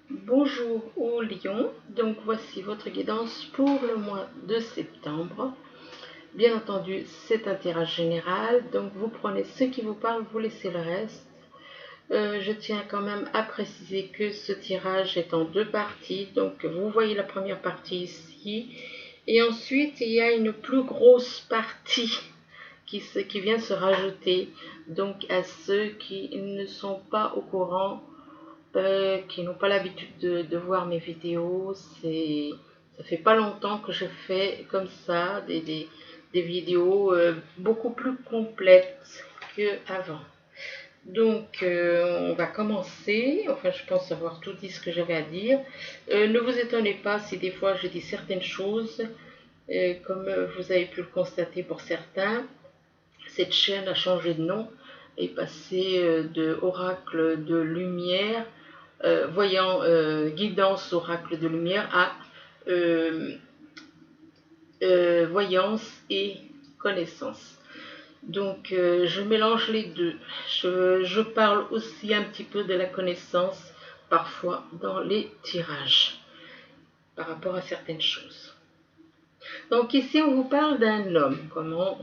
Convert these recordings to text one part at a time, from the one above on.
Bonjour aux lions, donc voici votre guidance pour le mois de septembre. Bien entendu, c'est un tirage général, donc vous prenez ce qui vous parle, vous laissez le reste. Je tiens quand même à préciser que ce tirage est en deux parties, donc vous voyez la première partie ici, et ensuite il y a une plus grosse partie qui vient se rajouter, donc à ceux qui ne sont pas au courant, qui n'ont pas l'habitude de voir mes vidéos. Ça fait pas longtemps que je fais comme ça des vidéos beaucoup plus complètes qu'avant. Donc, on va commencer. Enfin, je pense avoir tout dit ce que j'avais à dire. Ne vous étonnez pas si des fois je dis certaines choses, comme vous avez pu le constater pour certains. Cette chaîne a changé de nom, est passée de Oracle de Lumière, guidance Oracle de Lumière, à euh, voyance et connaissance. Donc, je mélange les deux. Je parle aussi un petit peu de la connaissance, parfois dans les tirages, par rapport à certaines choses. Donc ici, on vous parle d'un homme. Comment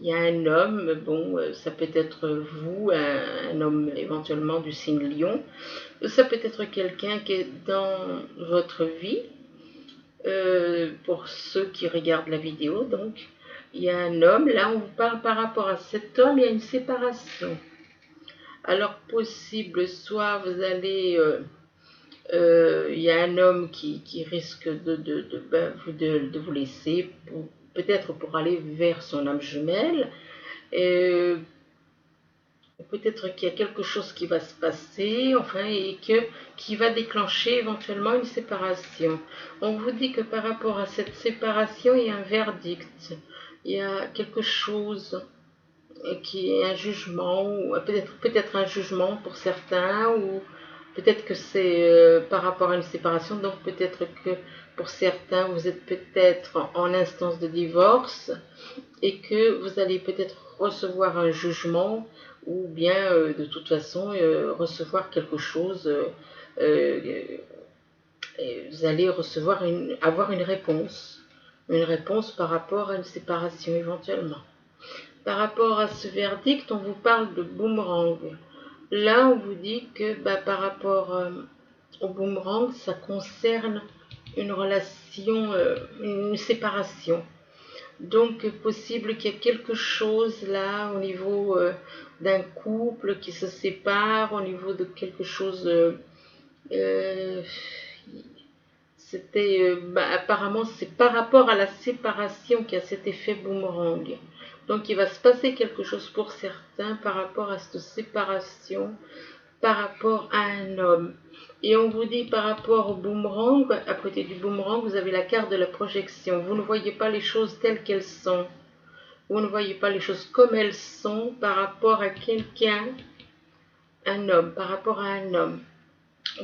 il y a un homme, bon, ça peut être vous, un homme éventuellement du signe Lion. Ça peut être quelqu'un qui est dans votre vie. Pour ceux qui regardent la vidéo, donc, il y a un homme. Là, on vous parle par rapport à cet homme, il y a une séparation. Alors, possible, soit vous allez... il y a un homme qui risque de vous laisser, peut-être pour aller vers son âme jumelle. Peut-être qu'il y a quelque chose qui va se passer, enfin, qui va déclencher éventuellement une séparation. On vous dit que par rapport à cette séparation, il y a un verdict, il y a quelque chose qui est un jugement, ou peut-être un jugement pour certains, ou peut-être que c'est par rapport à une séparation, donc peut-être que pour certains, vous êtes peut-être en instance de divorce et que vous allez peut-être recevoir un jugement ou bien de toute façon recevoir quelque chose, vous allez avoir une réponse par rapport à une séparation éventuellement. Par rapport à ce verdict, on vous parle de boomerang. Là, on vous dit que par rapport au boomerang, ça concerne une relation, une séparation. Donc, possible qu'il y ait quelque chose là au niveau d'un couple qui se sépare, au niveau de quelque chose. Euh, Apparemment, c'est par rapport à la séparation qu'il y a cet effet boomerang. Donc, il va se passer quelque chose pour certains par rapport à cette séparation, par rapport à un homme. Et on vous dit par rapport au boomerang, à côté du boomerang, vous avez la carte de la projection. Vous ne voyez pas les choses telles qu'elles sont. Vous ne voyez pas les choses comme elles sont par rapport à quelqu'un, un homme, par rapport à un homme.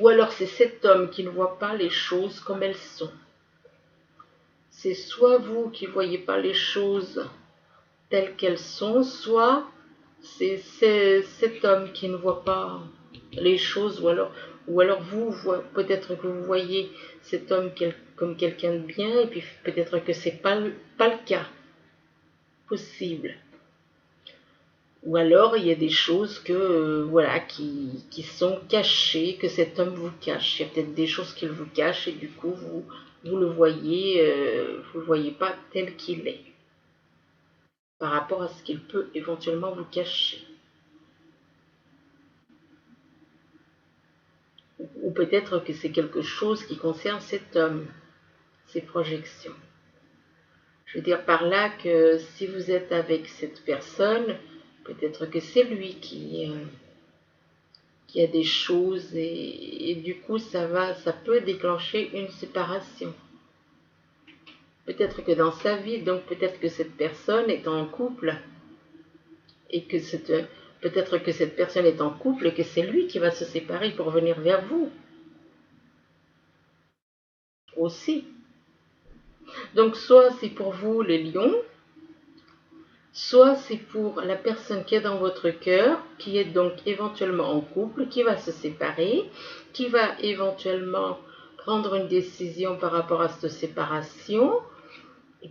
Ou alors c'est cet homme qui ne voit pas les choses comme elles sont. C'est soit vous qui ne voyez pas les choses telles qu'elles sont, soit c'est cet homme qui ne voit pas les choses, ou alors vous, peut-être que vous voyez cet homme comme quelqu'un de bien, et puis peut-être que c'est pas le cas possible. Ou alors il y a des choses voilà, qui sont cachées, que cet homme vous cache. Il y a peut-être des choses qu'il vous cache et du coup vous le voyez pas tel qu'il est par rapport à ce qu'il peut éventuellement vous cacher. Ou peut-être que c'est quelque chose qui concerne cet homme, ses projections. Je veux dire par là que si vous êtes avec cette personne, peut-être que c'est lui qui a des choses et du coup ça peut déclencher une séparation. Peut-être que dans sa vie, donc peut-être que cette personne est en couple et que peut-être que cette personne est en couple et que c'est lui qui va se séparer pour venir vers vous aussi. Donc soit c'est pour vous les lions, soit c'est pour la personne qui est dans votre cœur, qui est donc éventuellement en couple, qui va se séparer, qui va éventuellement prendre une décision par rapport à cette séparation,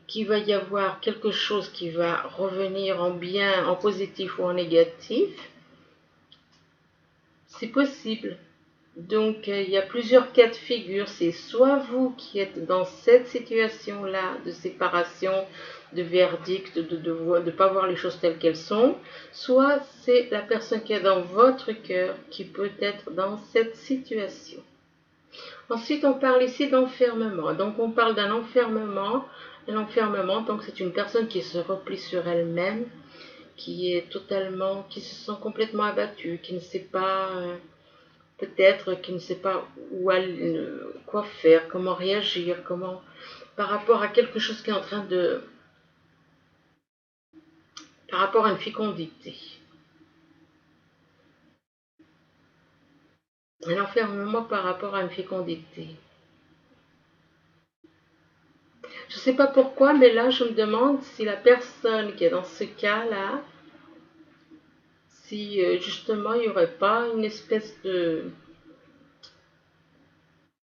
qu'il va y avoir quelque chose qui va revenir en bien, en positif ou en négatif, c'est possible. Donc, il y a plusieurs cas de figure. C'est soit vous qui êtes dans cette situation-là de séparation, de verdict, de ne pas voir les choses telles qu'elles sont, soit c'est la personne qui est dans votre cœur qui peut être dans cette situation. Ensuite, on parle ici d'enfermement. Donc, on parle d'un enfermement. Un enfermement, donc c'est une personne qui se replie sur elle-même, qui se sent complètement abattue, qui ne sait pas... peut-être qu'il ne sait pas quoi faire, comment réagir, par rapport à quelque chose qui est en train de, par rapport à une fécondité. Un enfermement par rapport à une fécondité. Je ne sais pas pourquoi, mais là, je me demande si la personne qui est dans ce cas-là, si justement il n'y aurait pas une espèce de...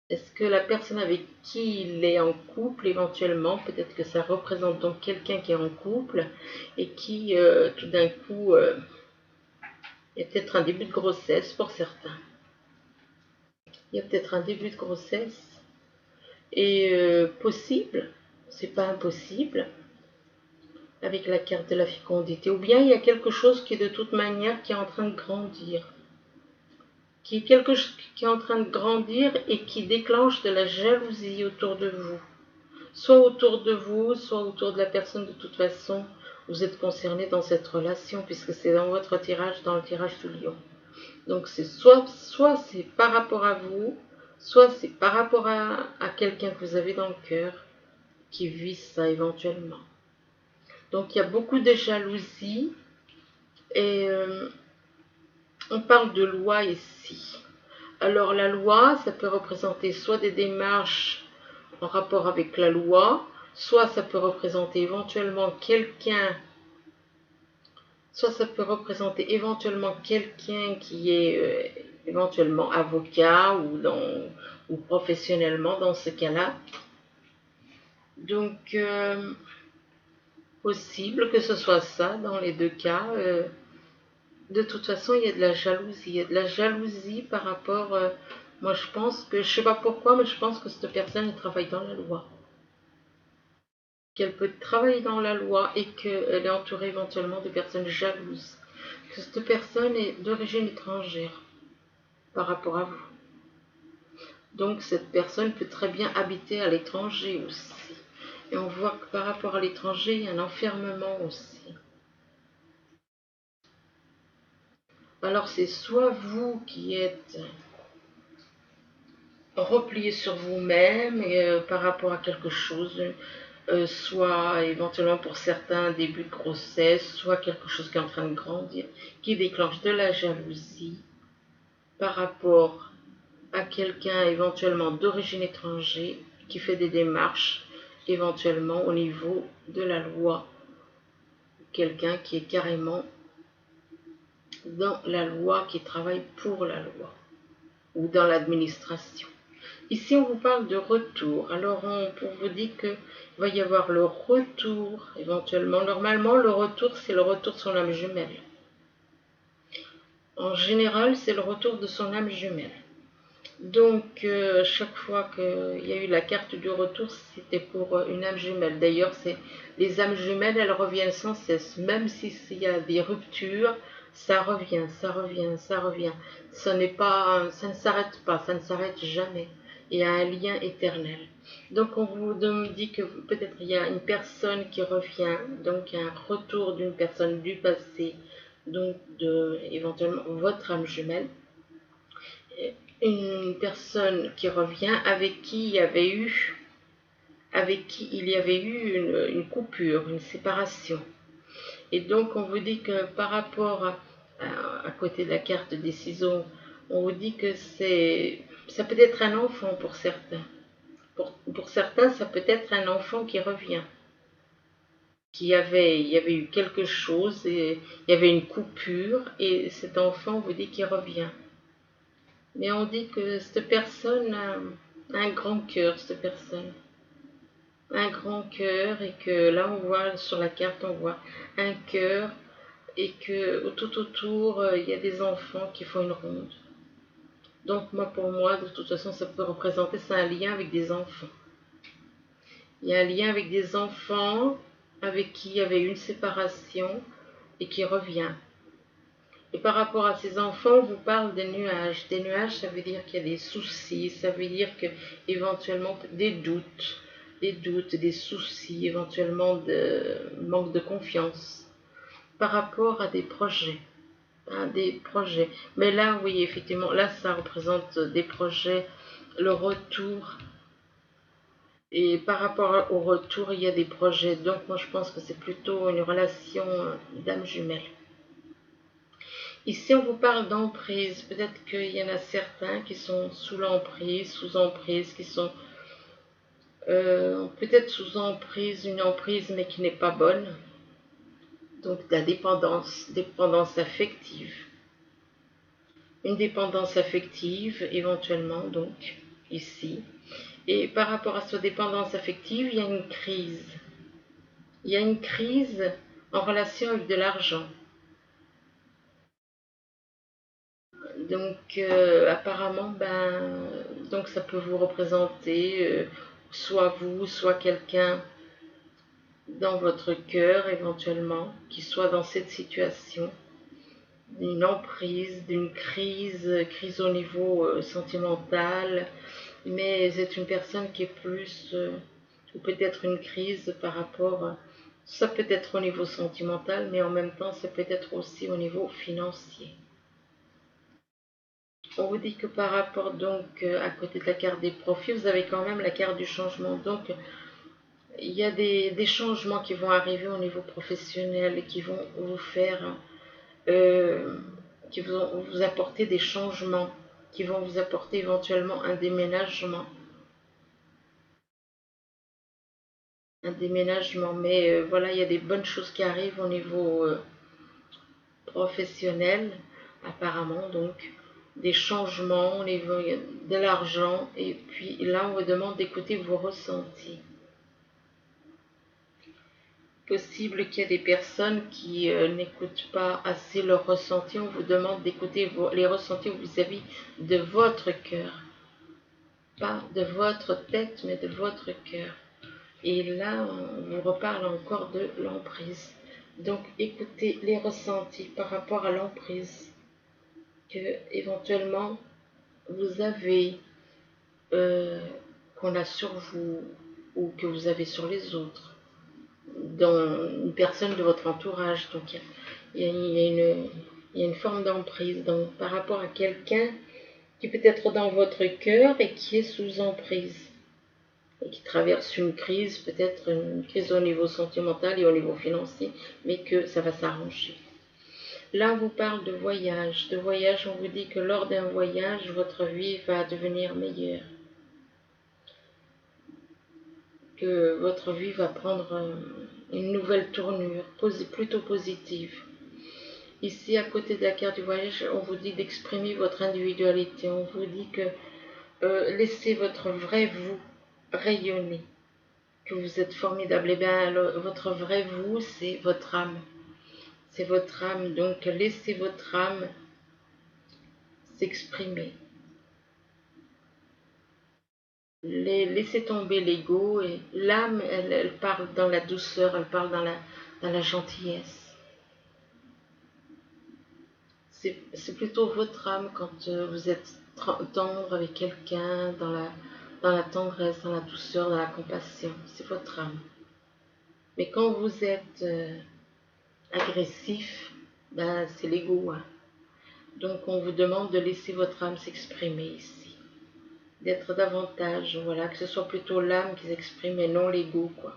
Est-ce que la personne avec qui il est en couple, éventuellement, peut-être que ça représente donc quelqu'un qui est en couple et qui, tout d'un coup, il y a peut-être un début de grossesse pour certains. Il y a peut-être un début de grossesse et possible, c'est pas impossible, avec la carte de la fécondité. Ou bien il y a quelque chose qui est de toute manière qui est en train de grandir. Qui est quelque chose qui est en train de grandir et qui déclenche de la jalousie autour de vous. Soit autour de vous, soit autour de la personne de toute façon. Vous êtes concerné dans cette relation puisque c'est dans votre tirage, dans le tirage du lion. Donc c'est soit c'est par rapport à vous, soit c'est par rapport à quelqu'un que vous avez dans le cœur qui vit ça éventuellement. Donc il y a beaucoup de jalousie et on parle de loi ici. Alors la loi, ça peut représenter soit des démarches en rapport avec la loi, soit ça peut représenter éventuellement quelqu'un qui est éventuellement avocat ou professionnellement dans ce cas-là. Donc, possible que ce soit ça dans les deux cas. De toute façon, il y a de la jalousie. Il y a de la jalousie par rapport... moi, je pense que, je ne sais pas pourquoi, mais je pense que cette personne travaille dans la loi. Qu'elle peut travailler dans la loi et qu'elle est entourée éventuellement de personnes jalouses. Que cette personne est d'origine étrangère par rapport à vous. Donc cette personne peut très bien habiter à l'étranger aussi. Et on voit que par rapport à l'étranger, il y a un enfermement aussi. Alors c'est soit vous qui êtes replié sur vous-même par rapport à quelque chose, soit éventuellement pour certains début de grossesse, soit quelque chose qui est en train de grandir, qui déclenche de la jalousie par rapport à quelqu'un éventuellement d'origine étrangère qui fait des démarches éventuellement au niveau de la loi, quelqu'un qui est carrément dans la loi, qui travaille pour la loi ou dans l'administration. Ici, on vous parle de retour. Alors, pour vous dire qu'il va y avoir le retour, éventuellement. Normalement, le retour, c'est le retour de son âme jumelle. En général, c'est le retour de son âme jumelle. Donc, chaque fois qu'il y a eu la carte du retour, c'était pour une âme jumelle. D'ailleurs, les âmes jumelles, elles reviennent sans cesse. Même s'il y a des ruptures, ça revient, ça revient, ça revient. Ça ne s'arrête pas, ça ne s'arrête jamais. Il y a un lien éternel. Donc on vous dit que peut-être il y a une personne qui revient, donc un retour d'une personne du passé, donc éventuellement votre âme jumelle. Une personne qui revient avec qui il y avait eu une coupure, une séparation. Et donc on vous dit que par rapport à côté de la carte des ciseaux, on vous dit que ça peut être un enfant pour certains. Pour certains, ça peut être un enfant qui revient. Il y avait eu quelque chose, et il y avait une coupure, et cet enfant, on vous dit qu'il revient. Mais on dit que cette personne a un grand cœur, cette personne. Un grand cœur, et que là on voit sur la carte, on voit un cœur, et que tout autour il y a des enfants qui font une ronde. Donc moi, pour moi, de toute façon, ça peut représenter, c'est un lien avec des enfants. Il y a un lien avec des enfants avec qui il y avait une séparation et qui revient. Et par rapport à ces enfants, on vous parle des nuages. Des nuages, ça veut dire qu'il y a des soucis, ça veut dire que éventuellement des doutes, des soucis, éventuellement de manque de confiance par rapport à des projets. Des projets. Mais là, oui, effectivement, là, ça représente des projets, le retour. Et par rapport au retour, il y a des projets. Donc, moi, je pense que c'est plutôt une relation d'âme jumelle. Ici, on vous parle d'emprise. Peut-être qu'il y en a certains qui sont sous l'emprise, sous emprise, qui sont peut-être sous emprise, une emprise, mais qui n'est pas bonne. Donc, de la dépendance affective. Une dépendance affective, éventuellement, donc, ici. Et par rapport à cette dépendance affective, il y a une crise. Il y a une crise en relation avec de l'argent. Donc, apparemment, donc ça peut vous représenter soit vous, soit quelqu'un dans votre cœur éventuellement, qui soit dans cette situation, d'une emprise, d'une crise au niveau sentimental, mais c'est une personne qui est plus, ou peut-être une crise par rapport, ça peut être au niveau sentimental, mais en même temps, ça peut être aussi au niveau financier. On vous dit que par rapport donc à côté de la carte des profits, vous avez quand même la carte du changement. Donc il y a des changements qui vont arriver au niveau professionnel et qui vont vous faire, euh, qui vont vous apporter des changements, qui vont vous apporter éventuellement un déménagement. Un déménagement, mais voilà, il y a des bonnes choses qui arrivent au niveau professionnel, apparemment, donc des changements, au niveau de l'argent, et puis là, on vous demande d'écouter vos ressentis. Possible qu'il y ait des personnes qui n'écoutent pas assez leurs ressentis, on vous demande d'écouter les ressentis vis-à-vis de votre cœur, pas de votre tête, mais de votre cœur. Et là, on vous reparle encore de l'emprise. Donc, écoutez les ressentis par rapport à l'emprise que éventuellement vous avez, qu'on a sur vous ou que vous avez sur les autres, dans une personne de votre entourage. Donc, il y a une forme d'emprise par rapport à quelqu'un qui peut être dans votre cœur et qui est sous emprise, et qui traverse une crise, peut-être une crise au niveau sentimental et au niveau financier, mais que ça va s'arranger. Là, on vous parle de voyage. De voyage, on vous dit que lors d'un voyage, votre vie va devenir meilleure. Que votre vie va prendre une nouvelle tournure, plutôt positive. Ici, à côté de la carte du voyage, on vous dit d'exprimer votre individualité. On vous dit que laissez votre vrai vous rayonner. Que vous êtes formidable. Et bien, votre vrai vous, c'est votre âme. C'est votre âme. Donc, laissez votre âme s'exprimer. Laissez tomber l'ego, et l'âme, elle parle dans la douceur, elle parle dans la gentillesse. C'est plutôt votre âme quand vous êtes tendre avec quelqu'un, dans la tendresse, dans la douceur, dans la compassion. C'est votre âme. Mais quand vous êtes agressif, c'est l'ego. Hein. Donc on vous demande de laisser votre âme s'exprimer ici. D'être davantage, voilà, que ce soit plutôt l'âme qui s'exprime et non l'ego, quoi.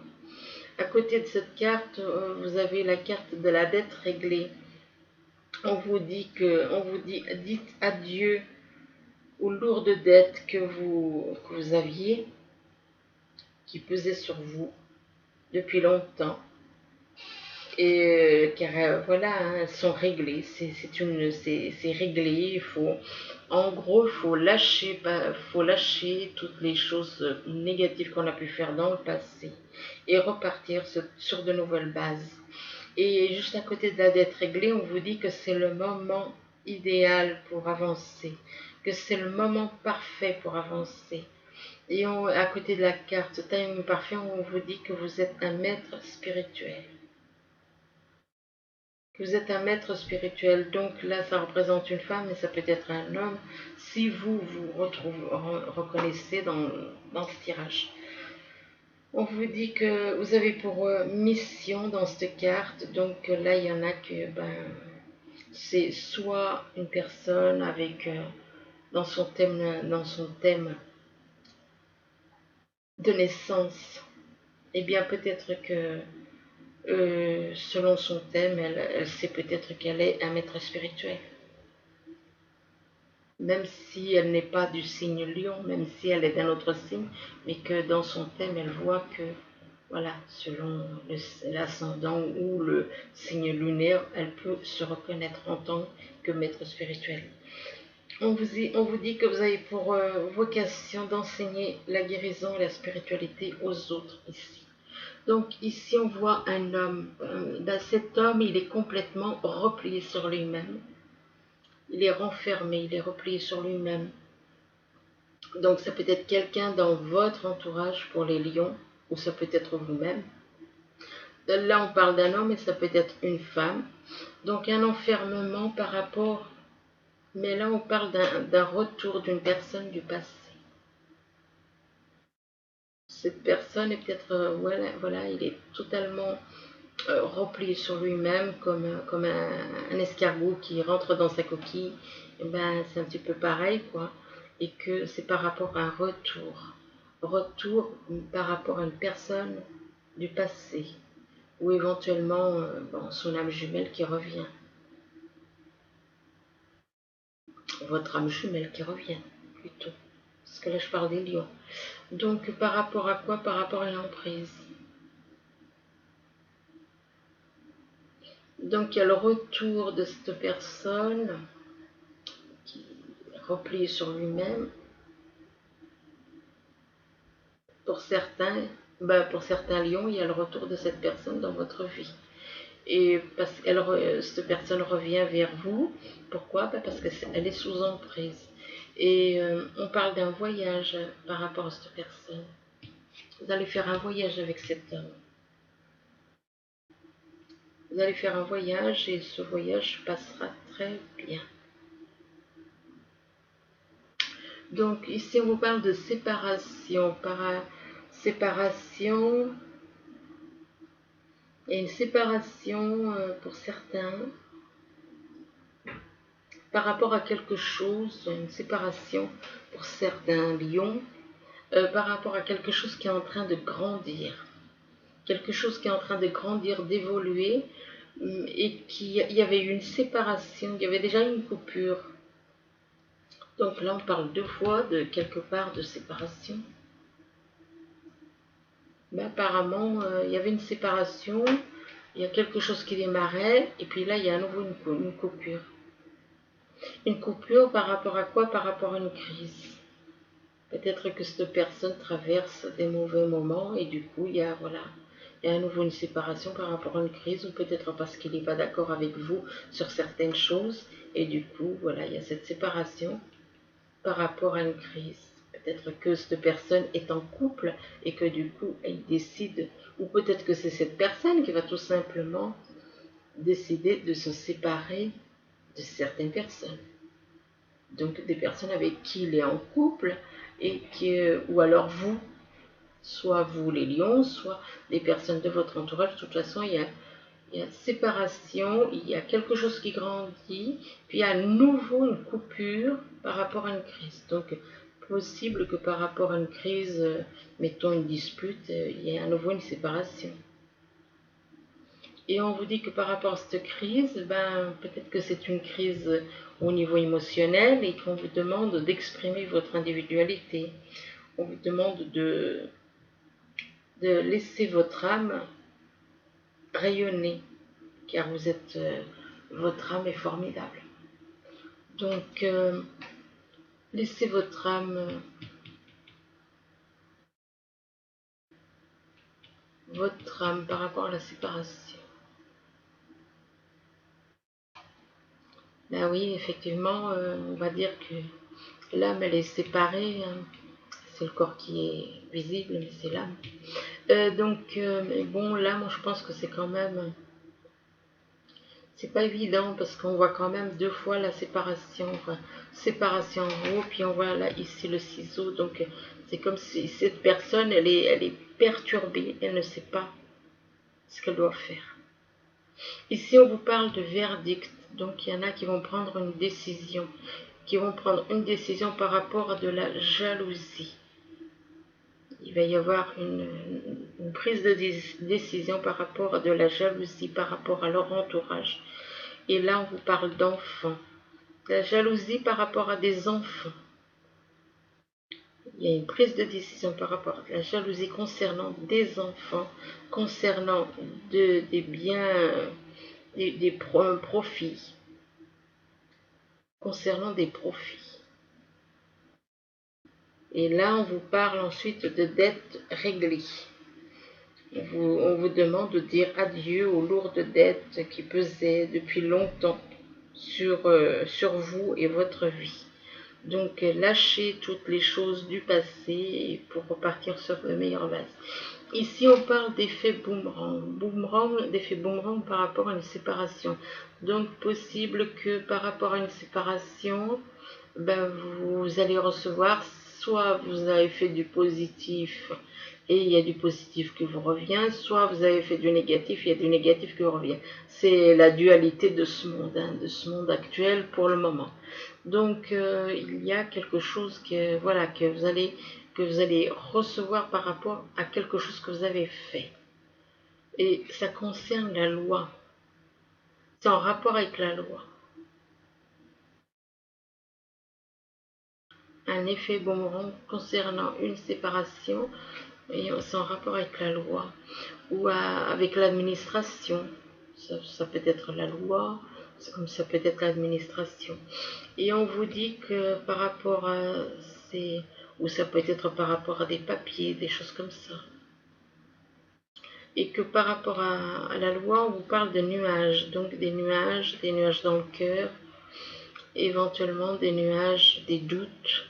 À côté de cette carte, vous avez la carte de la dette réglée. On vous dit, dites adieu aux lourdes dettes que vous aviez, qui pesaient sur vous depuis longtemps. Car voilà, hein, elles sont réglées, c'est réglé, en gros, faut lâcher toutes les choses négatives qu'on a pu faire dans le passé et repartir sur de nouvelles bases. Et juste à côté de la dette réglée, on vous dit que c'est le moment idéal pour avancer, que c'est le moment parfait pour avancer. Et à côté de la carte timing parfait, on vous dit que vous êtes un maître spirituel. Vous êtes un maître spirituel, donc là ça représente une femme, mais ça peut être un homme, si vous vous reconnaissez dans ce tirage. On vous dit que vous avez pour mission dans cette carte, donc là il y en a que c'est soit une personne avec dans son thème de naissance, et bien peut-être que selon son thème, elle sait peut-être qu'elle est un maître spirituel. Même si elle n'est pas du signe lion, même si elle est d'un autre signe, mais que dans son thème, elle voit que, voilà, selon l'ascendant ou le signe lunaire, elle peut se reconnaître en tant que maître spirituel. On vous dit que vous avez pour vocation d'enseigner la guérison et la spiritualité aux autres ici. Donc ici, on voit un homme. Cet homme, il est complètement replié sur lui-même. Il est renfermé, il est replié sur lui-même. Donc ça peut être quelqu'un dans votre entourage pour les lions, ou ça peut être vous-même. Là on parle d'un homme et ça peut être une femme. Donc un enfermement par rapport, mais là on parle d'un retour d'une personne du passé. Cette personne est peut-être, voilà, il est totalement replié sur lui-même comme un escargot qui rentre dans sa coquille. Et c'est un petit peu pareil, quoi. Et que c'est par rapport à un retour par rapport à une personne du passé, ou éventuellement son âme jumelle qui revient, votre âme jumelle qui revient plutôt, parce que là je parle des lions. Donc par rapport à quoi? Par rapport à l'emprise. Donc il y a le retour de cette personne qui est repliée sur lui-même. Pour certains lions, il y a le retour de cette personne dans votre vie. Et parce que cette personne revient vers vous. Pourquoi? Parce qu'elle est sous emprise. Et on parle d'un voyage par rapport à cette personne. Vous allez faire un voyage avec cet homme. Vous allez faire un voyage et ce voyage passera très bien. Donc ici on vous parle de séparation. Séparation. Il y a une séparation pour certains par rapport à quelque chose, une séparation pour certains lions, par rapport à quelque chose qui est en train de grandir. Quelque chose qui est en train de grandir, d'évoluer, et il y avait eu une séparation, il y avait déjà une coupure. Donc là, on parle deux fois de quelque part de séparation. Mais apparemment, il y avait une séparation, il y a quelque chose qui démarrait, et puis là, il y a à nouveau une coupure. Une coupure par rapport à quoi? Par rapport à une crise. Peut-être que cette personne traverse des mauvais moments et du coup, il y a à nouveau une séparation par rapport à une crise, ou peut-être parce qu'il n'est pas d'accord avec vous sur certaines choses et du coup, voilà, il y a cette séparation par rapport à une crise. Peut-être que cette personne est en couple et que du coup, elle décide, ou peut-être que c'est cette personne qui va tout simplement décider de se séparer de certaines personnes. Donc des personnes avec qui il est en couple et ou alors vous, soit vous les lions, soit les personnes de votre entourage. De toute façon, il y a séparation, il y a quelque chose qui grandit, puis il y a à nouveau une coupure par rapport à une crise. Donc possible que par rapport à une crise, mettons une dispute, il y ait à nouveau une séparation. Et on vous dit que par rapport à cette crise, peut-être que c'est une crise au niveau émotionnel et qu'on vous demande d'exprimer votre individualité. On vous demande de laisser votre âme rayonner. car vous êtes, votre âme est formidable. Donc, laissez votre âme par rapport à la séparation. Ben oui, effectivement, on va dire que l'âme, elle est séparée. Hein. C'est le corps qui est visible, mais c'est l'âme. Mais bon, là, moi, je pense que c'est quand même... C'est pas évident parce qu'on voit quand même 2 fois la séparation. Enfin, séparation en haut, puis on voit là, ici, le ciseau. Donc, c'est comme si cette personne, elle est perturbée. Elle ne sait pas ce qu'elle doit faire. Ici, on vous parle de verdict. Donc, il y en a qui vont prendre une décision. Par rapport à de la jalousie. Il va y avoir une prise de décision par rapport à de la jalousie, par rapport à leur entourage. Et là, on vous parle d'enfants. La jalousie par rapport à des enfants. Il y a une prise de décision par rapport à la jalousie concernant des enfants, concernant des biens, des profits. Concernant des profits. Et là, on vous parle ensuite de dettes réglées. On vous demande de dire adieu aux lourdes dettes qui pesaient depuis longtemps sur vous et votre vie. Donc, lâchez toutes les choses du passé pour repartir sur de meilleures bases. Ici, on parle d'effet boomerang. D'effet boomerang par rapport à une séparation. Donc, possible que par rapport à une séparation, ben, vous allez recevoir, soit vous avez fait du positif et il y a du positif qui vous revient, soit vous avez fait du négatif, il y a du négatif qui vous revient. C'est la dualité de ce monde, hein, de ce monde actuel pour le moment. Donc, il y a quelque chose que, voilà, que vous allez recevoir par rapport à quelque chose que vous avez fait. Et ça concerne la loi. C'est en rapport avec la loi. Un effet boomerang concernant une séparation, et c'est en rapport avec la loi ou avec l'administration. Ça peut être la loi, comme ça peut être l'administration. Et on vous dit que par rapport à ces... ou ça peut être par rapport à des papiers, des choses comme ça. Et que par rapport à la loi, on vous parle de nuages. Donc des nuages dans le cœur, éventuellement des nuages, des doutes,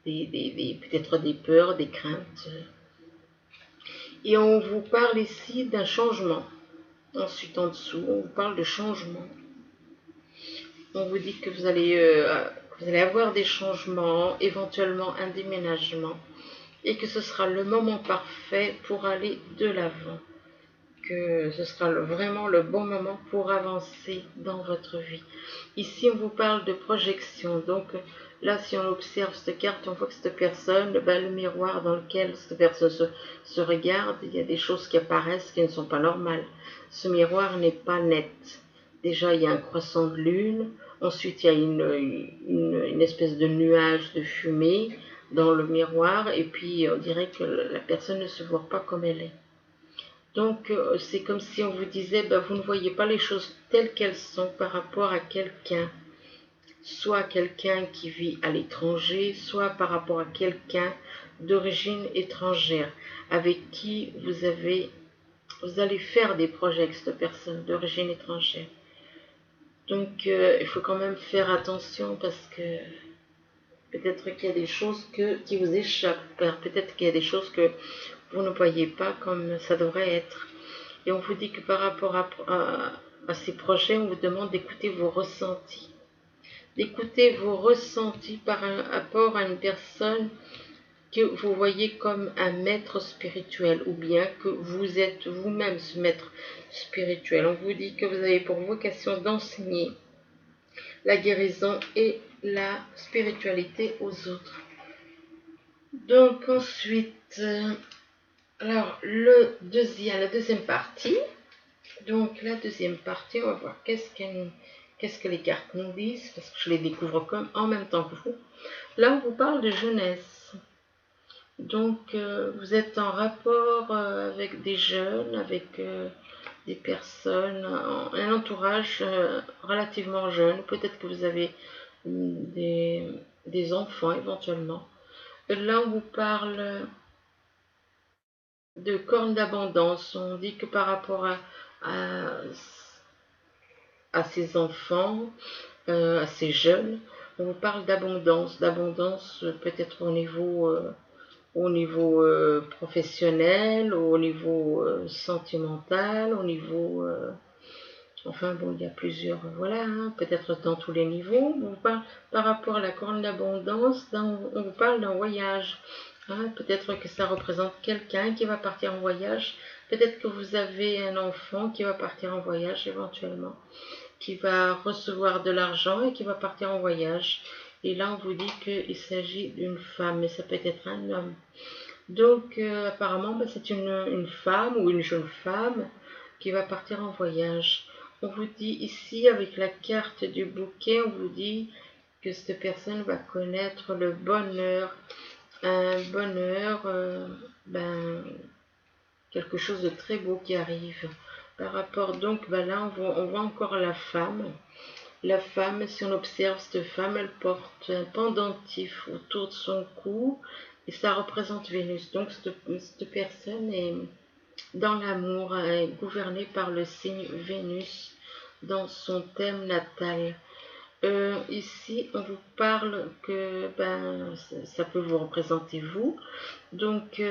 peut-être des peurs, des craintes. Et on vous parle ici d'un changement. Ensuite, en dessous, on vous parle de changement. On vous dit que vous allez avoir des changements, éventuellement un déménagement, et que ce sera le moment parfait pour aller de l'avant. Que ce sera vraiment le bon moment pour avancer dans votre vie. Ici, on vous parle de projection. Donc là, si on observe cette carte, on voit que cette personne, le miroir dans lequel cette personne se regarde, il y a des choses qui apparaissent qui ne sont pas normales. Ce miroir n'est pas net. Déjà, il y a un croissant de lune. Ensuite, il y a une espèce de nuage de fumée dans le miroir. Et puis, on dirait que la personne ne se voit pas comme elle est. Donc, c'est comme si on vous disait, vous ne voyez pas les choses telles qu'elles sont par rapport à quelqu'un. Soit quelqu'un qui vit à l'étranger, soit par rapport à quelqu'un d'origine étrangère, avec qui vous allez faire des projets avec cette personne d'origine étrangère. Donc, il faut quand même faire attention parce que peut-être qu'il y a des choses qui vous échappent, peut-être qu'il y a des choses que vous ne voyez pas comme ça devrait être. Et on vous dit que par rapport à ces projets, on vous demande d'écouter vos ressentis. D'écouter vos ressentis par rapport à une personne que vous voyez comme un maître spirituel ou bien que vous êtes vous-même ce maître spirituel. On vous dit que vous avez pour vocation d'enseigner la guérison et la spiritualité aux autres. Donc ensuite, alors la deuxième partie. Donc la deuxième partie, on va voir qu'est-ce que les cartes nous disent, parce que je les découvre comme en même temps que vous. Là, on vous parle de jeunesse. Donc vous êtes en rapport avec des jeunes, avec des personnes, un entourage relativement jeune. Peut-être que vous avez des enfants éventuellement. Là, on vous parle de cornes d'abondance. On dit que par rapport à, à ces enfants, à ces jeunes, on vous parle d'abondance peut-être au niveau professionnel, au niveau sentimental, au niveau enfin bon, il y a plusieurs, voilà, hein, peut-être dans tous les niveaux. On parle, par rapport à la corne d'abondance, on vous parle d'un voyage. Hein, peut-être que ça représente quelqu'un qui va partir en voyage. Peut-être que vous avez un enfant qui va partir en voyage éventuellement, qui va recevoir de l'argent et qui va partir en voyage. Et là, on vous dit qu'il s'agit d'une femme, mais ça peut être un homme. Donc, apparemment, ben, c'est une femme ou une jeune femme qui va partir en voyage. On vous dit ici, avec la carte du bouquet, on vous dit que cette personne va connaître le bonheur, un bonheur, ben, quelque chose de très beau qui arrive. Par rapport donc, ben là, on voit encore la femme. La femme, si on observe cette femme, elle porte un pendentif autour de son cou et ça représente Vénus. Donc cette personne est dans l'amour, est gouvernée par le signe Vénus dans son thème natal. Ici, on vous parle que ben, ça peut vous représenter vous. Donc,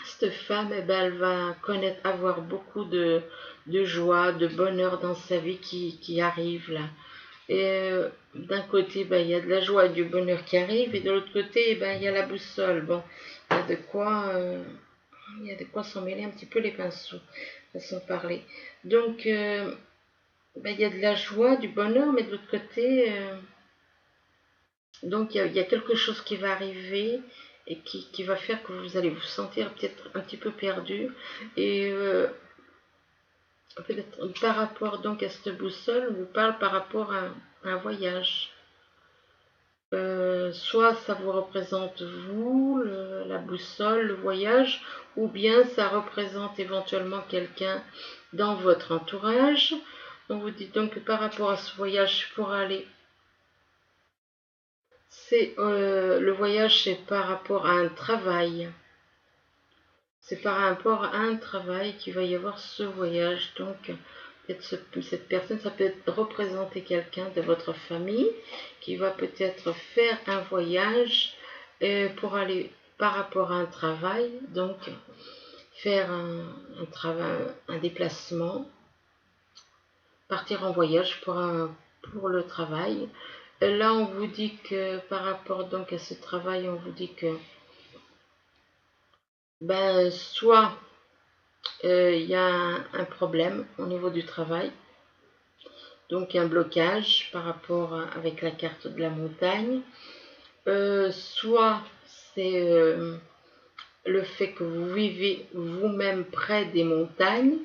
cette femme, eh ben, elle va avoir beaucoup de joie, de bonheur dans sa vie qui arrive là. Et d'un côté, ben, il y a de la joie et du bonheur qui arrive, et de l'autre côté, ben, il y a la boussole. Bon, il y a de quoi, il y a de quoi s'en mêler un petit peu les pinceaux, façon de parler. Donc, ben, il y a de la joie, du bonheur, mais de l'autre côté, donc il y a quelque chose qui va arriver et qui va faire que vous allez vous sentir peut-être un petit peu perdu. Et peut-être par rapport donc à cette boussole, on vous parle par rapport à un voyage. Soit ça vous représente vous, la boussole, le voyage, ou bien ça représente éventuellement quelqu'un dans votre entourage. On vous dit donc que par rapport à ce voyage pour aller, c'est le voyage, c'est par rapport à un travail. C'est par rapport à un travail qu'il va y avoir ce voyage. Donc, cette personne, ça peut être représenter quelqu'un de votre famille qui va peut-être faire un voyage pour aller par rapport à un travail. Donc, faire un déplacement, partir en voyage pour le travail. Là, on vous dit que par rapport donc à ce travail, on vous dit que ben, soit il y a un problème au niveau du travail, donc un blocage par rapport avec la carte de la montagne, soit c'est le fait que vous vivez vous-même près des montagnes.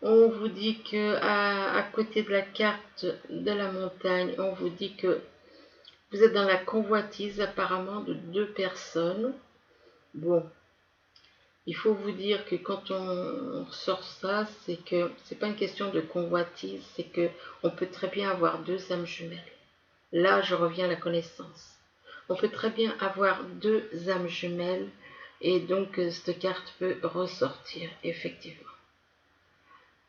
On vous dit que à côté de la carte de la montagne, on vous dit que vous êtes dans la convoitise apparemment de deux personnes. Bon, il faut vous dire que quand on ressort ça, c'est que c'est pas une question de convoitise, c'est que on peut très bien avoir deux âmes jumelles. Là, je reviens à la connaissance. On peut très bien avoir deux âmes jumelles et donc cette carte peut ressortir effectivement.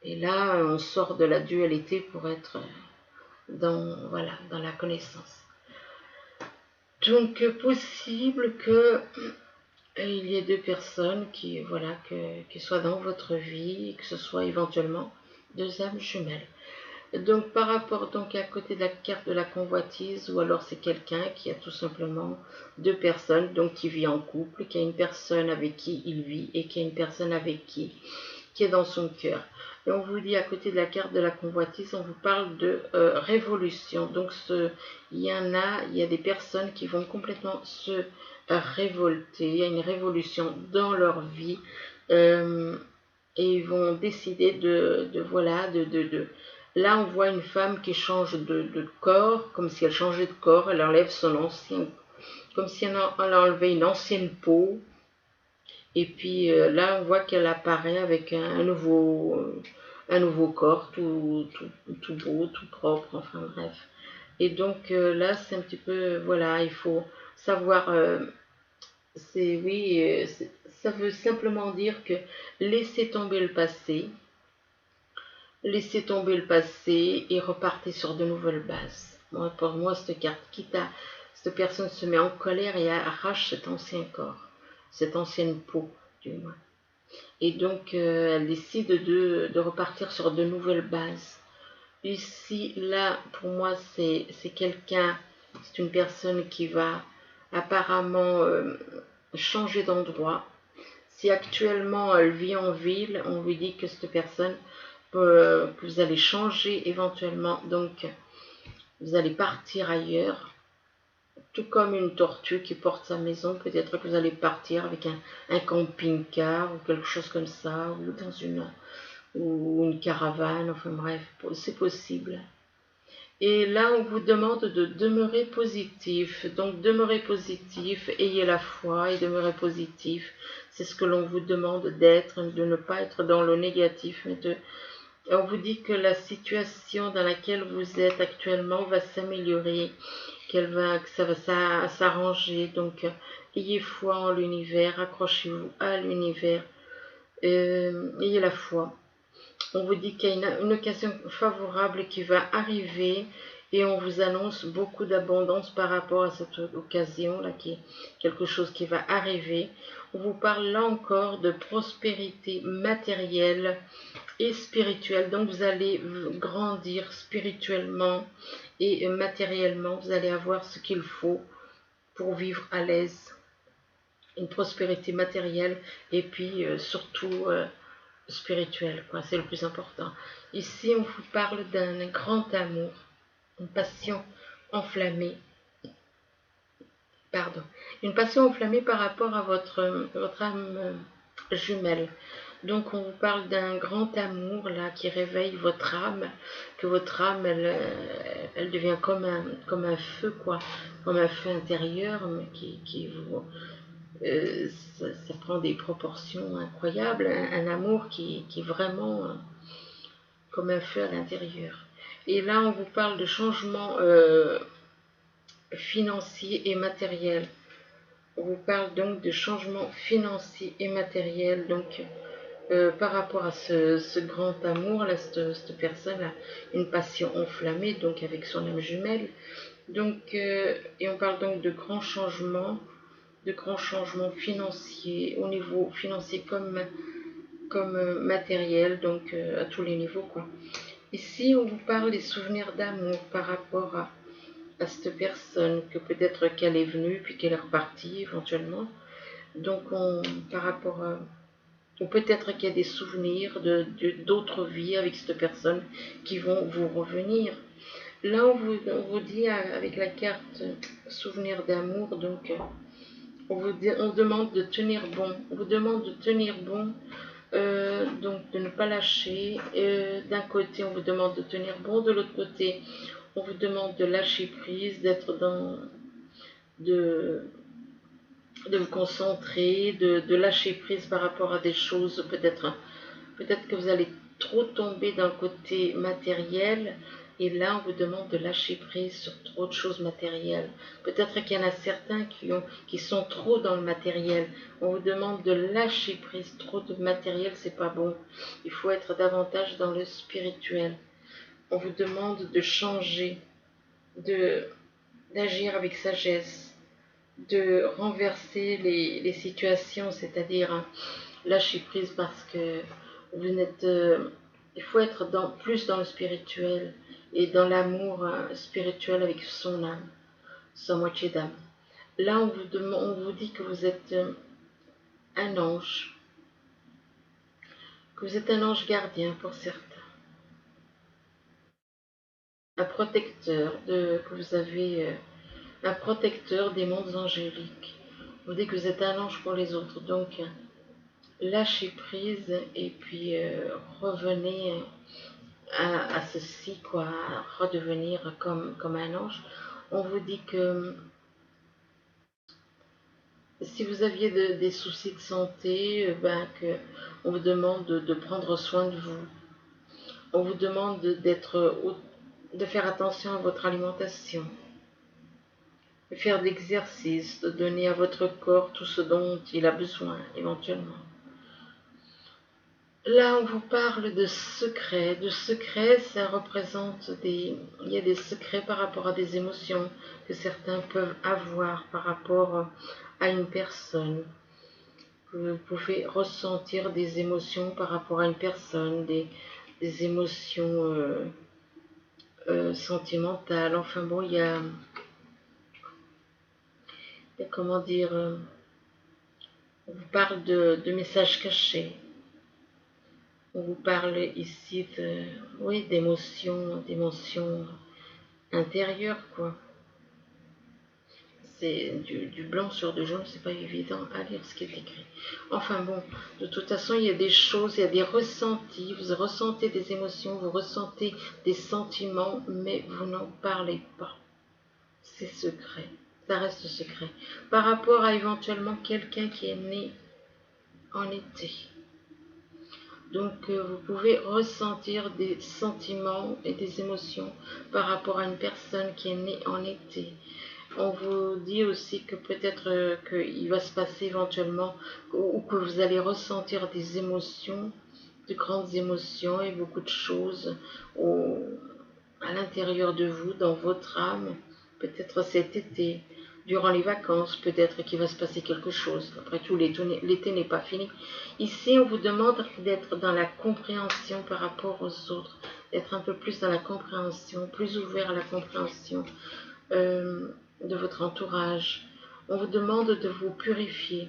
Et là, on sort de la dualité pour être voilà, dans la connaissance. Donc, possible que il y ait deux personnes voilà, qui soient dans votre vie, et que ce soit éventuellement deux âmes jumelles. Donc, par rapport donc à côté de la carte de la convoitise, ou alors c'est quelqu'un qui a tout simplement deux personnes, donc qui vit en couple, qui a une personne avec qui il vit et qui a une personne avec qui est dans son cœur. Et on vous dit à côté de la carte de la convoitise, on vous parle de révolution. Donc il y a des personnes qui vont complètement se révolter. Il y a une révolution dans leur vie et ils vont décider voilà, Là, on voit une femme qui change de corps, comme si elle changeait de corps. Elle enlève son ancien, comme si elle enlevait une ancienne peau. Et puis là, on voit qu'elle apparaît avec un nouveau corps, tout beau, tout propre, enfin bref. Et donc là, c'est un petit peu, voilà, il faut savoir, oui, ça veut simplement dire que laissez tomber le passé, laissez tomber le passé et repartez sur de nouvelles bases. Moi, pour moi, cette carte, cette personne se met en colère et arrache cet ancien corps, cette ancienne peau, du moins. Et donc, elle décide de repartir sur de nouvelles bases. Ici, là, pour moi, c'est quelqu'un, c'est une personne qui va apparemment changer d'endroit. Si actuellement elle vit en ville, on lui dit que cette personne, que vous allez changer éventuellement, donc vous allez partir ailleurs, tout comme une tortue qui porte sa maison, peut-être que vous allez partir avec un camping-car ou quelque chose comme ça, ou une caravane, enfin bref, c'est possible. Et là, on vous demande de demeurer positif. Donc, demeurez positif, ayez la foi et demeurez positif. C'est ce que l'on vous demande d'être, de ne pas être dans le négatif, mais on vous dit que la situation dans laquelle vous êtes actuellement va s'améliorer, que ça va s'arranger. Donc, ayez foi en l'univers, accrochez-vous à l'univers, ayez la foi. On vous dit qu'il y a une occasion favorable qui va arriver et on vous annonce beaucoup d'abondance par rapport à cette occasion-là, qui est quelque chose qui va arriver. On vous parle là encore de prospérité matérielle et spirituelle. Donc vous allez grandir spirituellement et matériellement. Vous allez avoir ce qu'il faut pour vivre à l'aise. Une prospérité matérielle et puis surtout spirituel, quoi, c'est le plus important. Ici, on vous parle d'un grand amour, une passion enflammée, pardon, une passion enflammée par rapport à votre âme jumelle. Donc, on vous parle d'un grand amour, là, qui réveille votre âme, que votre âme, elle devient comme un feu, quoi, comme un feu intérieur, mais qui vous... ça prend des proportions incroyables, un amour qui est vraiment comme un feu à l'intérieur. Et là, on vous parle de changements financiers et matériels. On vous parle donc de changements financiers et matériels. Donc, par rapport à ce grand amour, là, cette personne a une passion enflammée, donc avec son âme jumelle. Donc, et on parle donc de grands changements financiers, au niveau financier comme matériel, donc à tous les niveaux, quoi. Ici, on vous parle des souvenirs d'amour par rapport à cette personne, que peut-être qu'elle est venue puis qu'elle est repartie éventuellement. Donc, par rapport à... Ou peut-être qu'il y a des souvenirs d'autres vies avec cette personne qui vont vous revenir. Là, on vous dit avec la carte souvenir d'amour, donc on demande de tenir bon. On vous demande de tenir bon, donc de ne pas lâcher. D'un côté, on vous demande de tenir bon, de l'autre côté, on vous demande de lâcher prise, de, de vous concentrer, de lâcher prise par rapport à des choses, peut-être que vous allez trop tomber dans le côté matériel, et là on vous demande de lâcher prise sur trop de choses matérielles. Peut-être qu'il y en a certains qui sont trop dans le matériel. On vous demande de lâcher prise. Trop de matériel, c'est pas bon. Il faut être davantage dans le spirituel. On vous demande de changer, d'agir avec sagesse, de renverser les situations, c'est-à-dire lâcher prise parce que vous n'êtes... il faut être plus dans le spirituel et dans l'amour spirituel avec son âme, sa moitié d'âme. Là, on vous dit que vous êtes un ange, que vous êtes un ange gardien pour certains, un protecteur, que vous avez un protecteur des mondes angéliques. On vous dit que vous êtes un ange pour les autres, donc lâchez prise et puis revenez à ceci, quoi, à redevenir comme un ange. On vous dit que Si vous aviez des soucis de santé, on vous demande de prendre soin de vous. On vous demande de faire attention à votre alimentation, de faire de l'exercice, de donner à votre corps tout ce dont il a besoin éventuellement. Là, on vous parle de secrets. De secrets, ça représente il y a des secrets par rapport à des émotions que certains peuvent avoir par rapport à une personne. Vous pouvez ressentir des émotions par rapport à une personne, des émotions sentimentales. Enfin bon, comment dire, on vous parle de messages cachés. On vous parle ici oui, d'émotions intérieures, quoi. C'est du blanc sur du jaune, c'est pas évident à lire ce qui est écrit. Enfin bon, de toute façon, il y a des choses, il y a des ressentis, vous ressentez des émotions, vous ressentez des sentiments, mais vous n'en parlez pas. C'est secret, ça reste secret. Par rapport à éventuellement quelqu'un qui est né en été. Donc vous pouvez ressentir des sentiments et des émotions par rapport à une personne qui est née en été. On vous dit aussi que peut-être qu'il va se passer éventuellement ou que vous allez ressentir des émotions, de grandes émotions et beaucoup de choses à l'intérieur de vous, dans votre âme, peut-être cet été, durant les vacances, peut-être qu'il va se passer quelque chose. Après tout, l'été n'est pas fini. Ici, on vous demande d'être dans la compréhension par rapport aux autres, d'être un peu plus dans la compréhension, plus ouvert à la compréhension de votre entourage. On vous demande de vous purifier.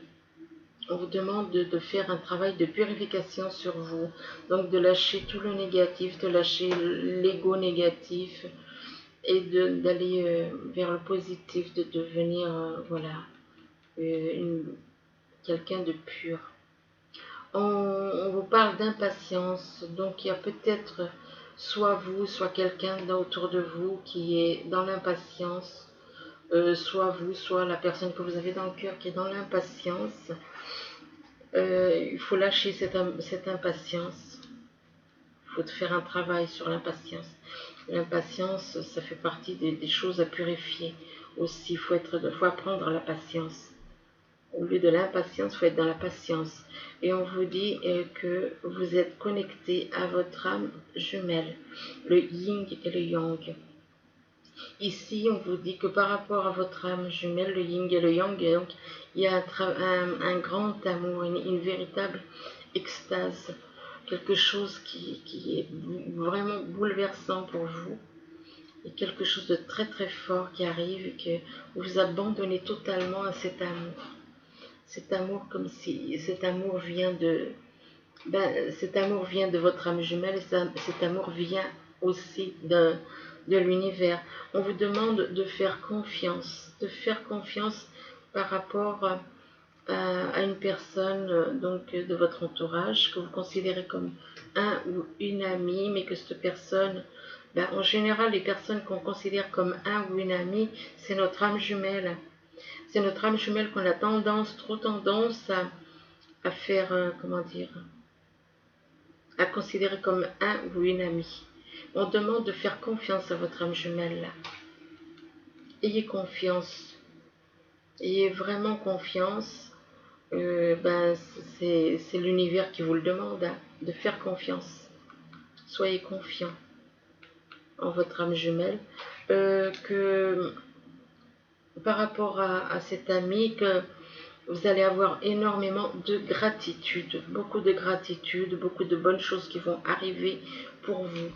On vous demande de faire un travail de purification sur vous, donc de lâcher tout le négatif, de lâcher l'ego négatif et d'aller vers le positif, de devenir quelqu'un de pur. On vous parle d'impatience, donc il y a peut-être soit vous, soit quelqu'un autour de vous qui est dans l'impatience, soit vous, soit la personne que vous avez dans le cœur qui est dans l'impatience. Il faut lâcher cette impatience. Il faut faire un travail sur l'impatience. L'impatience, ça fait partie des choses à purifier aussi. Il faut apprendre la patience. Au lieu de l'impatience, il faut être dans la patience. Et on vous dit que vous êtes connecté à votre âme jumelle, le yin et le yang. Ici, on vous dit que par rapport à votre âme jumelle, le yin et le yang, donc, il y a un grand amour, une véritable extase, quelque chose qui est vraiment bouleversant pour vous, et quelque chose de très très fort qui arrive et que vous abandonnez totalement à cet amour. Cet amour comme si cet amour vient de votre âme jumelle et cet amour vient aussi de l'univers. On vous demande de faire confiance par rapport à une personne donc de votre entourage que vous considérez comme un ou une amie, mais que cette personne, en général, les personnes qu'on considère comme un ou une amie, c'est notre âme jumelle. C'est notre âme jumelle qu'on a trop tendance à faire, à considérer comme un ou une amie. On demande de faire confiance à votre âme jumelle là. Ayez confiance. Ayez vraiment confiance. C'est l'univers qui vous le demande, hein, de faire confiance. Soyez confiant en votre âme jumelle. Que par rapport à cet ami, que vous allez avoir énormément de gratitude, beaucoup de bonnes choses qui vont arriver pour vous.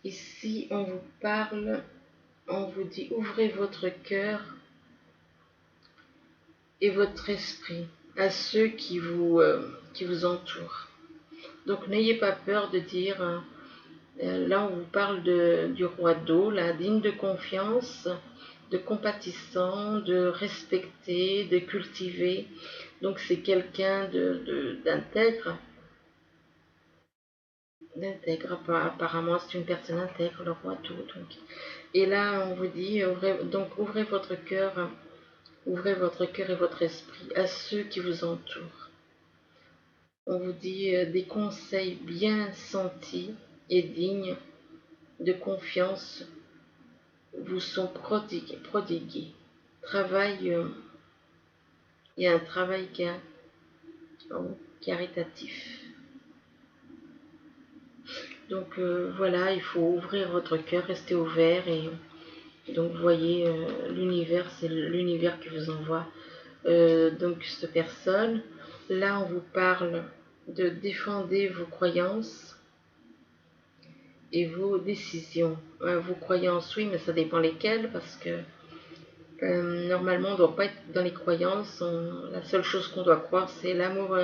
Ici, on vous parle, on vous dit ouvrez votre cœur et votre esprit à ceux qui vous entourent. Donc n'ayez pas peur de dire, là on vous parle du roi d'eau, là, digne de confiance, de compatissant, de respecter, de cultiver. Donc c'est quelqu'un d'intègre. Apparemment c'est une personne intègre, le roi d'eau. Donc. Et là on vous dit, ouvrez votre cœur Ouvrez votre cœur et votre esprit à ceux qui vous entourent. On vous dit des conseils bien sentis et dignes de confiance vous sont prodigués. Il y a un travail caritatif. Donc voilà, il faut ouvrir votre cœur, rester ouvert et donc vous voyez l'univers, c'est l'univers qui vous envoie donc cette personne. Là on vous parle de défendre vos croyances et vos décisions. Vos croyances oui, mais ça dépend lesquelles parce que normalement on ne doit pas être dans les croyances. La seule chose qu'on doit croire c'est l'amour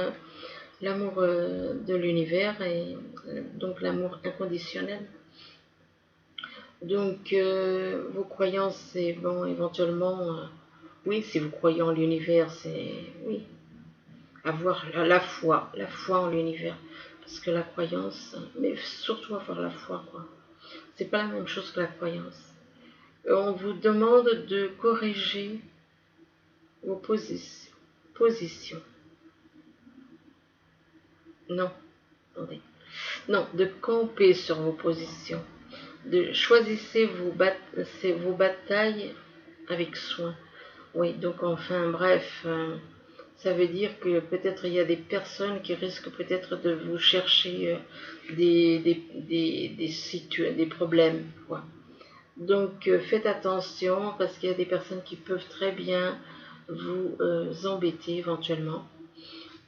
de l'univers et donc l'amour inconditionnel. Donc vos croyances c'est bon éventuellement oui, si vous croyez en l'univers c'est oui, avoir la foi en l'univers parce que la croyance, mais surtout avoir la foi quoi, c'est pas la même chose que la croyance. On vous demande de corriger vos positions. Non, attendez. Non, de camper sur vos positions. Choisissez vos batailles avec soin. Oui, donc enfin bref, ça veut dire que peut-être il y a des personnes qui risquent peut-être de vous chercher des problèmes, quoi. Donc faites attention parce qu'il y a des personnes qui peuvent très bien vous embêter éventuellement.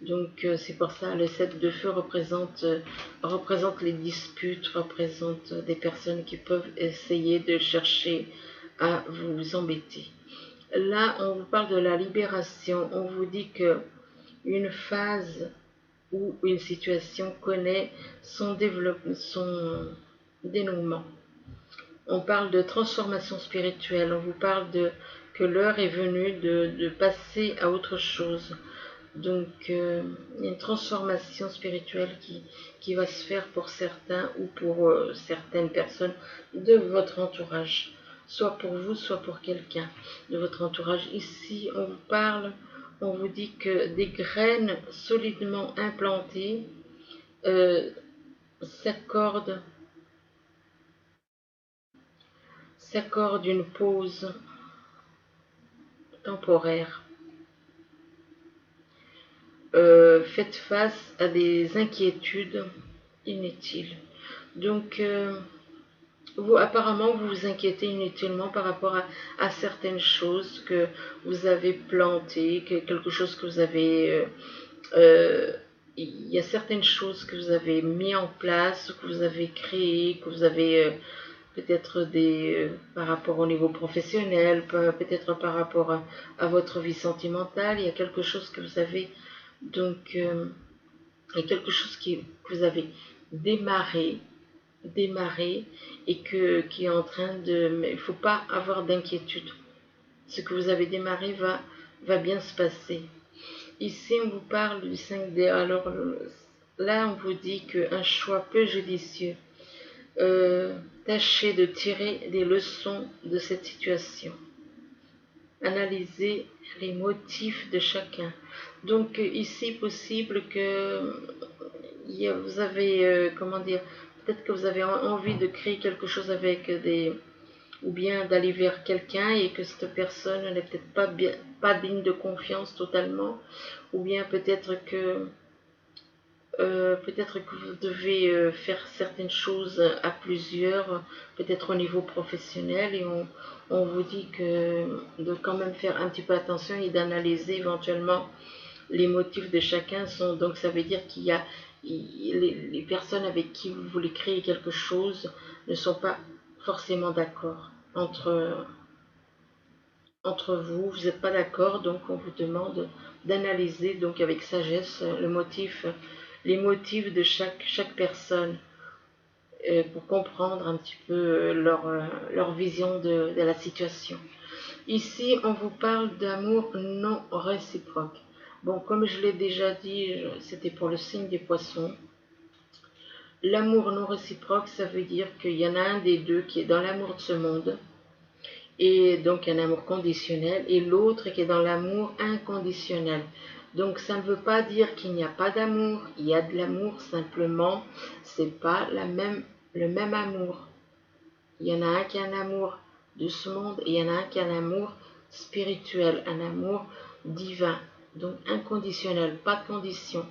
Donc c'est pour ça le 7 de feu représente les disputes, représente des personnes qui peuvent essayer de chercher à vous embêter. Là, on vous parle de la libération. On vous dit que une phase où une situation connaît son dénouement. On parle de transformation spirituelle. On vous parle que l'heure est venue de passer à autre chose. Donc, il y a une transformation spirituelle qui va se faire pour certains ou pour certaines personnes de votre entourage. Soit pour vous, soit pour quelqu'un de votre entourage. Ici, on vous dit que des graines solidement implantées s'accordent une pause temporaire. Faites face à des inquiétudes inutiles. Donc, apparemment, vous vous inquiétez inutilement par rapport à certaines choses que vous avez plantées, quelque chose que vous avez... il y a certaines choses que vous avez mis en place, que vous avez créées, que vous avez peut-être par rapport au niveau professionnel, peut-être par rapport à votre vie sentimentale, il y a quelque chose que vous avez... Donc, il y a quelque chose que vous avez démarré et qui est en train de... Mais il ne faut pas avoir d'inquiétude. Ce que vous avez démarré va bien se passer. Ici, on vous parle du 5D. Alors là, on vous dit qu'un choix peu judicieux. Tâchez de tirer des leçons de cette situation. Analysez les motifs de chacun. Donc ici, possible que vous avez, comment dire, peut-être que vous avez envie de créer quelque chose avec ou bien d'aller vers quelqu'un et que cette personne n'est peut-être pas digne de confiance totalement, ou bien peut-être que vous devez faire certaines choses à plusieurs, peut-être au niveau professionnel, et on vous dit de quand même faire un petit peu attention et d'analyser éventuellement les motifs de chacun. Donc ça veut dire qu'il y a les personnes avec qui vous voulez créer quelque chose ne sont pas forcément d'accord entre vous, vous n'êtes pas d'accord, donc on vous demande d'analyser donc avec sagesse les motifs de chaque personne pour comprendre un petit peu leur vision de la situation. Ici, on vous parle d'amour non réciproque. Bon, comme je l'ai déjà dit, c'était pour le signe des poissons. L'amour non réciproque, ça veut dire qu'il y en a un des deux qui est dans l'amour de ce monde et donc un amour conditionnel, et l'autre qui est dans l'amour inconditionnel. Donc ça ne veut pas dire qu'il n'y a pas d'amour, il y a de l'amour, simplement c'est pas le même amour. Il y en a un qui a un amour de ce monde et il y en a un qui a un amour spirituel, un amour divin, donc inconditionnel, pas de conditions.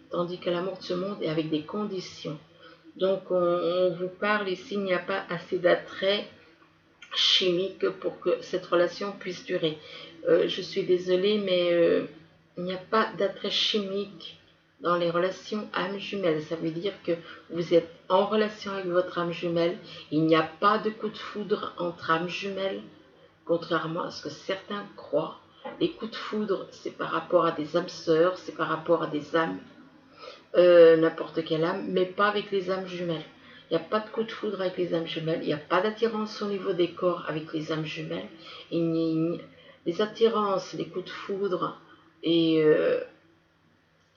Tandis que l'amour de ce monde est avec des conditions. Donc on vous parle ici, il n'y a pas assez d'attrait chimique pour que cette relation puisse durer. Je suis désolée, mais il n'y a pas d'attrait chimique dans les relations âme jumelle. Ça veut dire que vous êtes en relation avec votre âme jumelle. Il n'y a pas de coup de foudre entre âmes jumelles, contrairement à ce que certains croient. Les coups de foudre, c'est par rapport à des âmes sœurs, c'est par rapport à des âmes, n'importe quelle âme, mais pas avec les âmes jumelles. Il n'y a pas de coup de foudre avec les âmes jumelles, il n'y a pas d'attirance au niveau des corps avec les âmes jumelles. Les attirances, les coups de foudre, et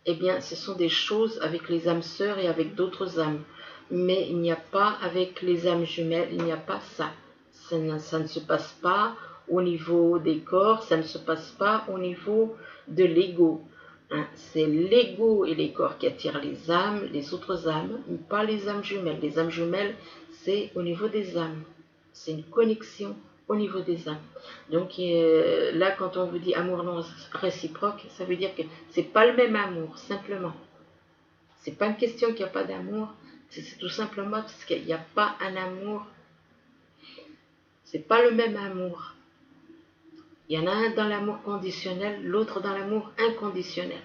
eh bien, ce sont des choses avec les âmes sœurs et avec d'autres âmes. Mais il n'y a pas avec les âmes jumelles, il n'y a pas ça. Ça ne se passe pas au niveau des corps, ça ne se passe pas au niveau de l'ego. Hein, c'est l'ego et les corps qui attirent les autres âmes, mais pas les âmes jumelles. Les âmes jumelles, c'est au niveau des âmes. C'est une connexion au niveau des âmes. Donc là, quand on vous dit amour non réciproque, ça veut dire que c'est pas le même amour, simplement. C'est pas une question qu'il n'y a pas d'amour, c'est tout simplement parce qu'il n'y a pas un amour. C'est pas le même amour. Il y en a un dans l'amour conditionnel, l'autre dans l'amour inconditionnel.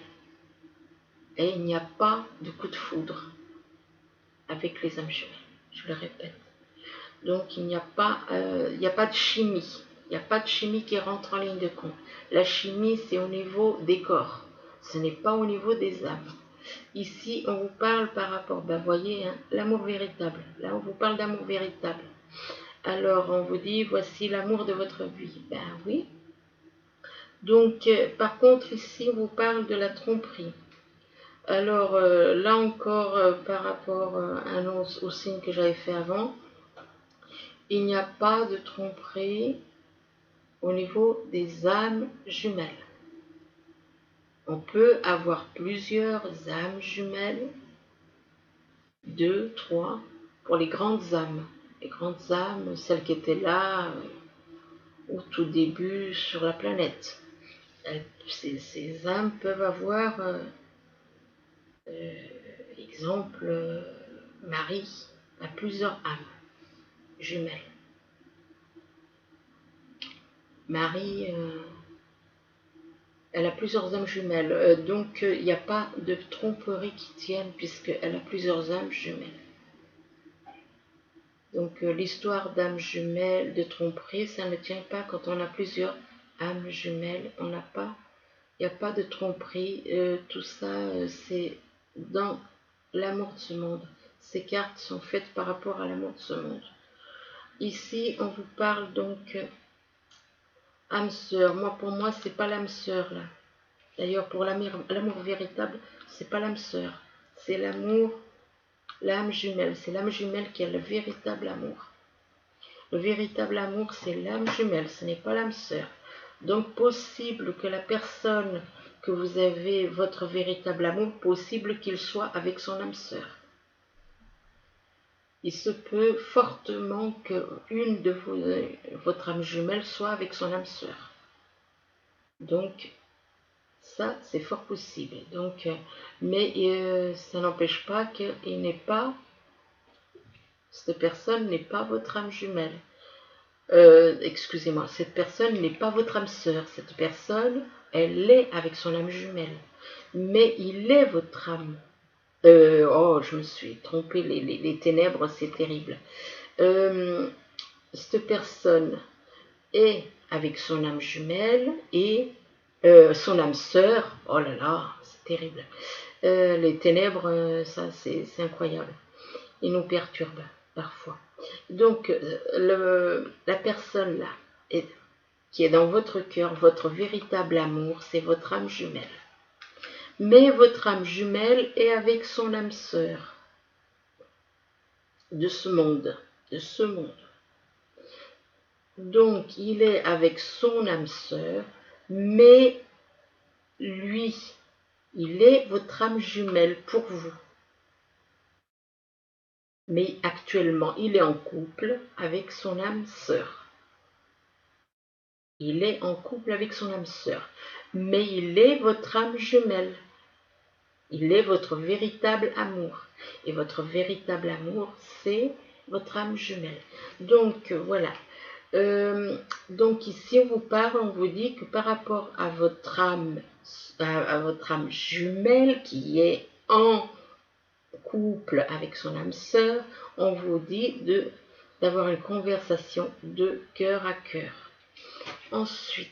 Et il n'y a pas de coup de foudre avec les âmes jumelles, je le répète. Donc il n'y a pas de chimie. Il n'y a pas de chimie qui rentre en ligne de compte. La chimie, c'est au niveau des corps. Ce n'est pas au niveau des âmes. Ici, on vous parle par rapport, ben voyez, hein, l'amour véritable. Là, on vous parle d'amour véritable. Alors, on vous dit, voici l'amour de votre vie. Ben oui. Donc, par contre, ici, on vous parle de la tromperie. Alors, là encore, par rapport au signe que j'avais fait avant, il n'y a pas de tromperie au niveau des âmes jumelles. On peut avoir plusieurs âmes jumelles, 2, 3, pour les grandes âmes. Les grandes âmes, celles qui étaient là au tout début sur la planète. Ces âmes peuvent avoir, exemple, Marie a plusieurs âmes jumelles. Marie, elle a plusieurs âmes jumelles, donc il n'y a pas de tromperie qui tienne puisqu'elle a plusieurs âmes jumelles. Donc l'histoire d'âmes jumelles, de tromperie, ça ne tient pas quand on a plusieurs âmes jumelles. Il n'y a pas de tromperie. Tout ça, c'est dans l'amour de ce monde. Ces cartes sont faites par rapport à l'amour de ce monde. Ici, on vous parle donc âme sœur. Pour moi, c'est pas l'âme sœur là. D'ailleurs, pour l'amour véritable, c'est pas l'âme sœur. C'est l'âme jumelle. C'est l'âme jumelle qui a le véritable amour. Le véritable amour, c'est l'âme jumelle, ce n'est pas l'âme sœur. Donc, possible que la personne que vous avez, votre véritable amour, possible qu'il soit avec son âme sœur. Il se peut fortement qu'une de votre âme jumelle soit avec son âme sœur. Donc, ça, c'est fort possible. Donc, mais ça n'empêche pas qu'il n'est pas, cette personne n'est pas votre âme jumelle. Excusez-moi, cette personne n'est pas votre âme sœur. Cette personne, elle est avec son âme jumelle. Mais il est votre âme. Je me suis trompée, les ténèbres, c'est terrible. Cette personne est avec son âme jumelle et son âme sœur. Oh là là, c'est terrible. Les ténèbres, ça, c'est incroyable. Ils nous perturbent parfois. Donc, la personne là, qui est dans votre cœur, votre véritable amour, c'est votre âme jumelle. Mais votre âme jumelle est avec son âme sœur de ce monde, Donc, il est avec son âme sœur, mais lui, il est votre âme jumelle pour vous. Mais actuellement, il est en couple avec son âme sœur. Il est en couple avec son âme sœur, mais il est votre âme jumelle. Il est votre véritable amour. Et votre véritable amour, c'est votre âme jumelle. Donc, voilà. Donc ici, on vous parle, on vous dit que par rapport à votre âme jumelle qui est en couple avec son âme sœur, on vous dit d'avoir une conversation de cœur à cœur. Ensuite,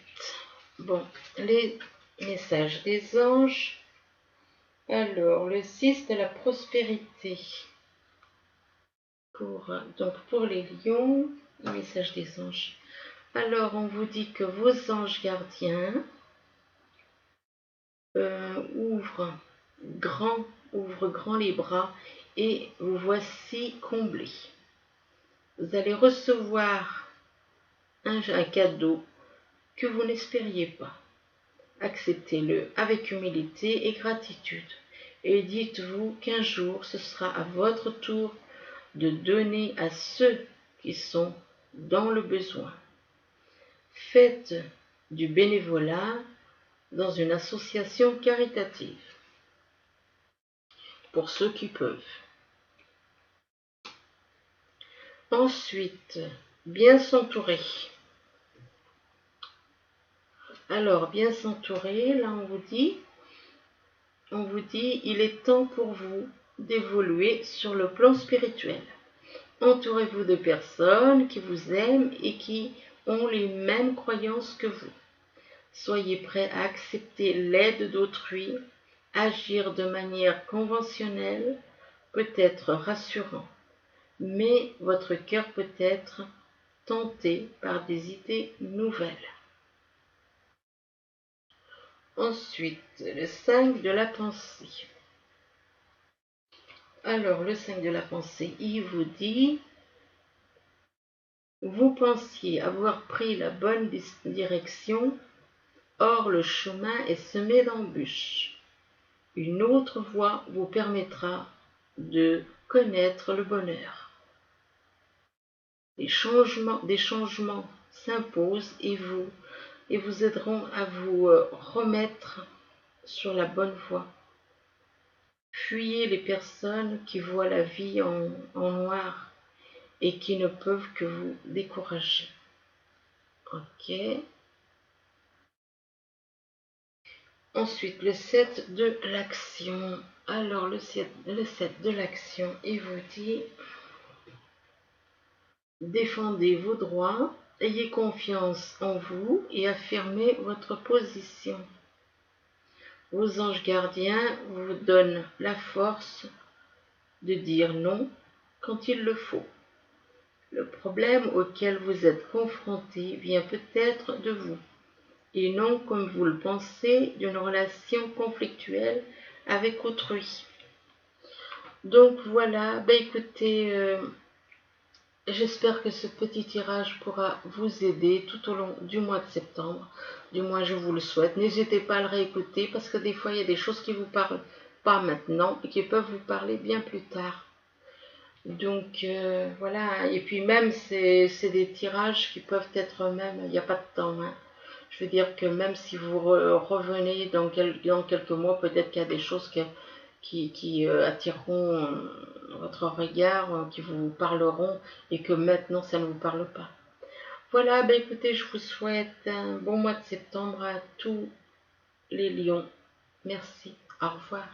bon, les messages des anges. Alors, le 6 de la prospérité. Donc, pour les lions, le message des anges. Alors, on vous dit que vos anges gardiens ouvrent grand les bras et vous voici comblés. Vous allez recevoir un cadeau que vous n'espériez pas. Acceptez-le avec humilité et gratitude. Et dites-vous qu'un jour, ce sera à votre tour de donner à ceux qui sont dans le besoin. Faites du bénévolat dans une association caritative, pour ceux qui peuvent. Ensuite, bien s'entourer. Alors, bien s'entourer, là on vous dit, il est temps pour vous d'évoluer sur le plan spirituel. Entourez-vous de personnes qui vous aiment et qui ont les mêmes croyances que vous. Soyez prêts à accepter l'aide d'autrui. Agir de manière conventionnelle peut être rassurant, mais votre cœur peut être tenté par des idées nouvelles. Ensuite, le 5 de la pensée. Alors, le 5 de la pensée, il vous dit: vous pensiez avoir pris la bonne direction, or le chemin est semé d'embûches. Une autre voie vous permettra de connaître le bonheur. Des changements s'imposent et vous aideront à vous remettre sur la bonne voie. Fuyez les personnes qui voient la vie en noir et qui ne peuvent que vous décourager. Ok. Ensuite, le 7 de l'action. Alors, le 7 de l'action, il vous dit: défendez vos droits, ayez confiance en vous et affirmez votre position. Vos anges gardiens vous donnent la force de dire non quand il le faut. Le problème auquel vous êtes confronté vient peut-être de vous, et non, comme vous le pensez, d'une relation conflictuelle avec autrui. Donc voilà, écoutez, j'espère que ce petit tirage pourra vous aider tout au long du mois de septembre. Du moins, je vous le souhaite. N'hésitez pas à le réécouter parce que des fois, il y a des choses qui ne vous parlent pas maintenant et qui peuvent vous parler bien plus tard. Donc, voilà. Et puis même, c'est des tirages qui peuvent être même, il n'y a pas de temps. Hein. Je veux dire que même si vous revenez dans quelques mois, peut-être qu'il y a des choses qui attireront votre regard, qui vous parleront et que maintenant ça ne vous parle pas. Voilà, écoutez, je vous souhaite un bon mois de septembre à tous les lions. Merci, au revoir.